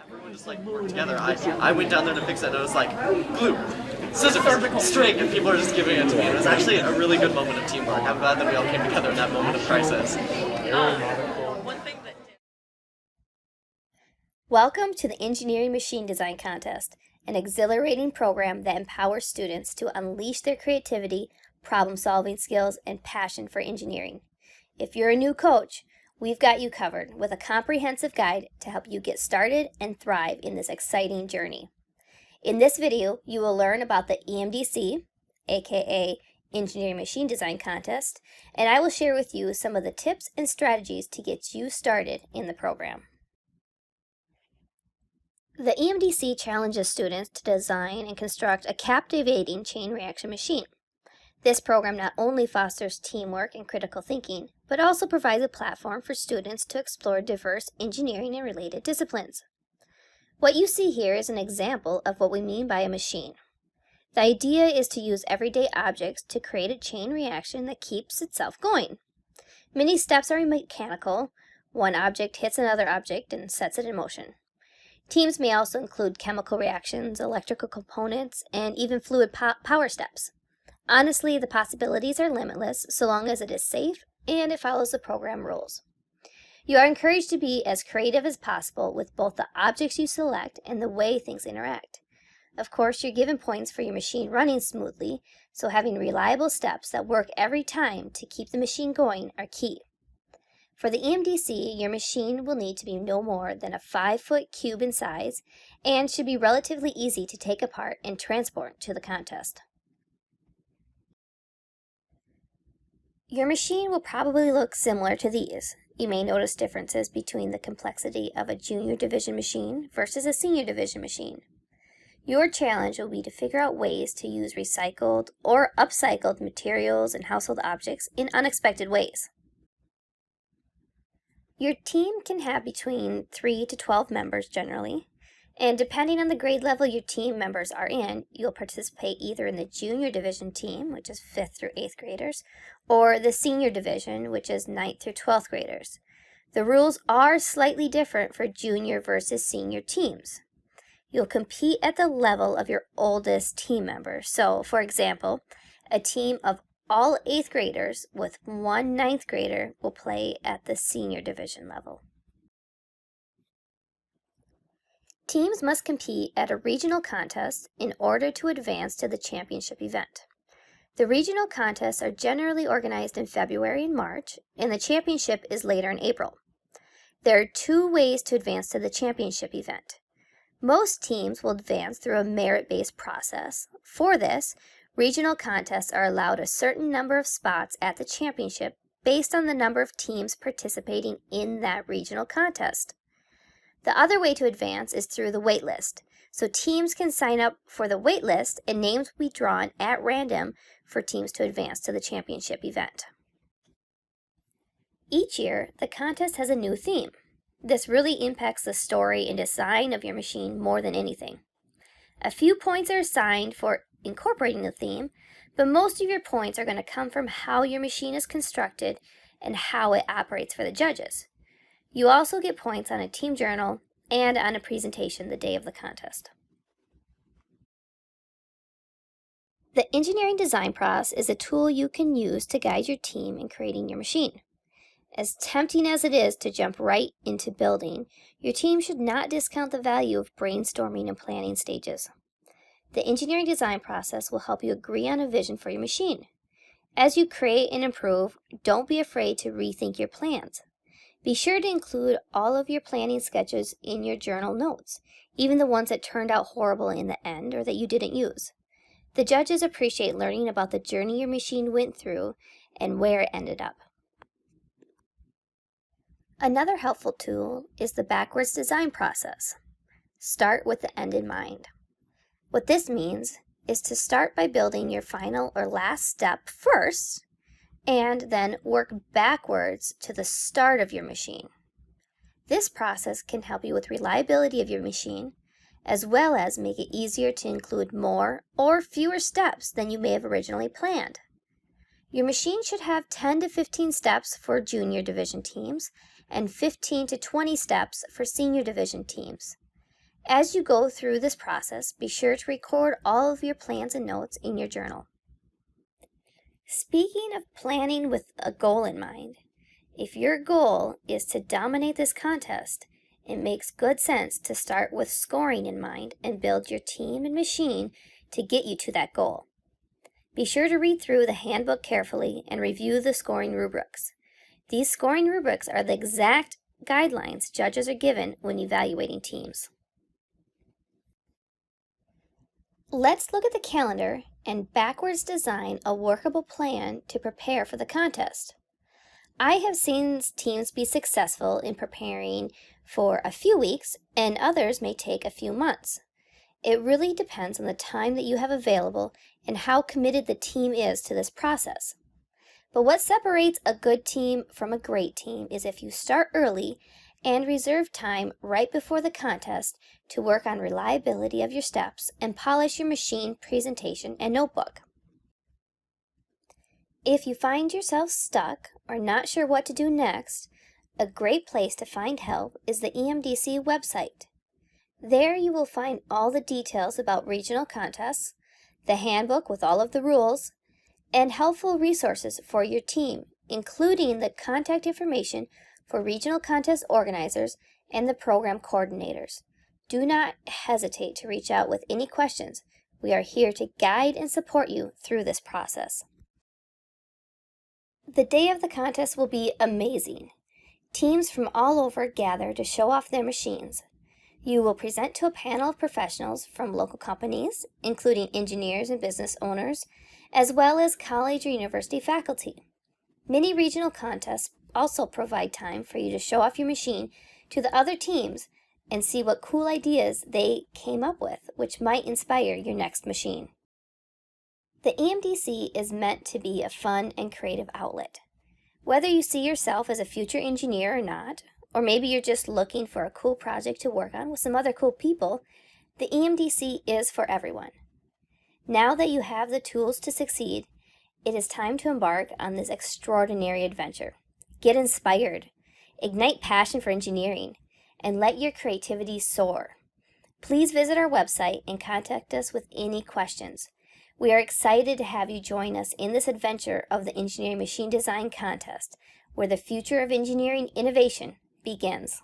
Everyone just like worked together. I went down there to fix it and it was like glue, scissors, string, and people are just giving it to me. And it was actually a really good moment of teamwork. I'm glad that we all came together in that moment of crisis. One thing that Welcome to the Engineering Machine Design Contest, an exhilarating program that empowers students to unleash their creativity, problem-solving skills, and passion for engineering. If you're a new coach, we've got you covered with a comprehensive guide to help you get started and thrive in this exciting journey. In this video, you will learn about the EMDC, aka Engineering Machine Design Contest, and I will share with you some of the tips and strategies to get you started in the program. The EMDC challenges students to design and construct a captivating chain reaction machine. This program not only fosters teamwork and critical thinking, but also provides a platform for students to explore diverse engineering and related disciplines. What you see here is an example of what we mean by a machine. The idea is to use everyday objects to create a chain reaction that keeps itself going. Many steps are mechanical. One object hits another object and sets it in motion. Teams may also include chemical reactions, electrical components, and even fluid power steps. Honestly, the possibilities are limitless so long as it is safe and it follows the program rules. You are encouraged to be as creative as possible with both the objects you select and the way things interact. Of course, you're given points for your machine running smoothly, so having reliable steps that work every time to keep the machine going are key. For the EMDC, your machine will need to be no more than a 5-foot cube in size and should be relatively easy to take apart and transport to the contest. Your machine will probably look similar to these. You may notice differences between the complexity of a junior division machine versus a senior division machine. Your challenge will be to figure out ways to use recycled or upcycled materials and household objects in unexpected ways. Your team can have between 3 to 12 members generally, and depending on the grade level your team members are in, you'll participate either in the junior division team, which is 5th through 8th graders, or the senior division, which is 9th through 12th graders. The rules are slightly different for junior versus senior teams. You'll compete at the level of your oldest team member. So, for example, a team of all 8th graders with one 9th grader will play at the senior division level. Teams must compete at a regional contest in order to advance to the championship event. The regional contests are generally organized in February and March, and the championship is later in April. There are 2 ways to advance to the championship event. Most teams will advance through a merit-based process. For this, regional contests are allowed a certain number of spots at the championship based on the number of teams participating in that regional contest. The other way to advance is through the waitlist. So teams can sign up for the waitlist and names will be drawn at random for teams to advance to the championship event. Each year, the contest has a new theme. This really impacts the story and design of your machine more than anything. A few points are assigned for incorporating the theme, but most of your points are going to come from how your machine is constructed and how it operates for the judges. You also get points on a team journal and on a presentation the day of the contest. The engineering design process is a tool you can use to guide your team in creating your machine. As tempting as it is to jump right into building, your team should not discount the value of brainstorming and planning stages. The engineering design process will help you agree on a vision for your machine. As you create and improve, don't be afraid to rethink your plans. Be sure to include all of your planning sketches in your journal notes, even the ones that turned out horrible in the end or that you didn't use. The judges appreciate learning about the journey your machine went through and where it ended up. Another helpful tool is the backwards design process. Start with the end in mind. What this means is to start by building your final or last step first, and then work backwards to the start of your machine. This process can help you with reliability of your machine, as well as make it easier to include more or fewer steps than you may have originally planned. Your machine should have 10 to 15 steps for junior division teams and 15 to 20 steps for senior division teams. As you go through this process, be sure to record all of your plans and notes in your journal. Speaking of planning with a goal in mind, if your goal is to dominate this contest, it makes good sense to start with scoring in mind and build your team and machine to get you to that goal. Be sure to read through the handbook carefully and review the scoring rubrics. These scoring rubrics are the exact guidelines judges are given when evaluating teams. Let's look at the calendar and backwards design a workable plan to prepare for the contest. I have seen teams be successful in preparing for a few weeks, and others may take a few months. It really depends on the time that you have available and how committed the team is to this process. But what separates a good team from a great team is if you start early and reserve time right before the contest to work on reliability of your steps and polish your machine, presentation, and notebook. If you find yourself stuck or not sure what to do next, a great place to find help is the EMDC website. There you will find all the details about regional contests, the handbook with all of the rules, and helpful resources for your team, including the contact information for regional contest organizers and the program coordinators. Do not hesitate to reach out with any questions. We are here to guide and support you through this process. The day of the contest will be amazing. Teams from all over gather to show off their machines. You will present to a panel of professionals from local companies, including engineers and business owners, as well as college or university faculty. Many regional contests also provide time for you to show off your machine to the other teams and see what cool ideas they came up with, which might inspire your next machine. The EMDC is meant to be a fun and creative outlet. Whether you see yourself as a future engineer or not, or maybe you're just looking for a cool project to work on with some other cool people, the EMDC is for everyone. Now that you have the tools to succeed, it is time to embark on this extraordinary adventure. Get inspired, ignite passion for engineering, and let your creativity soar. Please visit our website and contact us with any questions. We are excited to have you join us in this adventure of the Engineering Machine Design Contest, where the future of engineering innovation begins.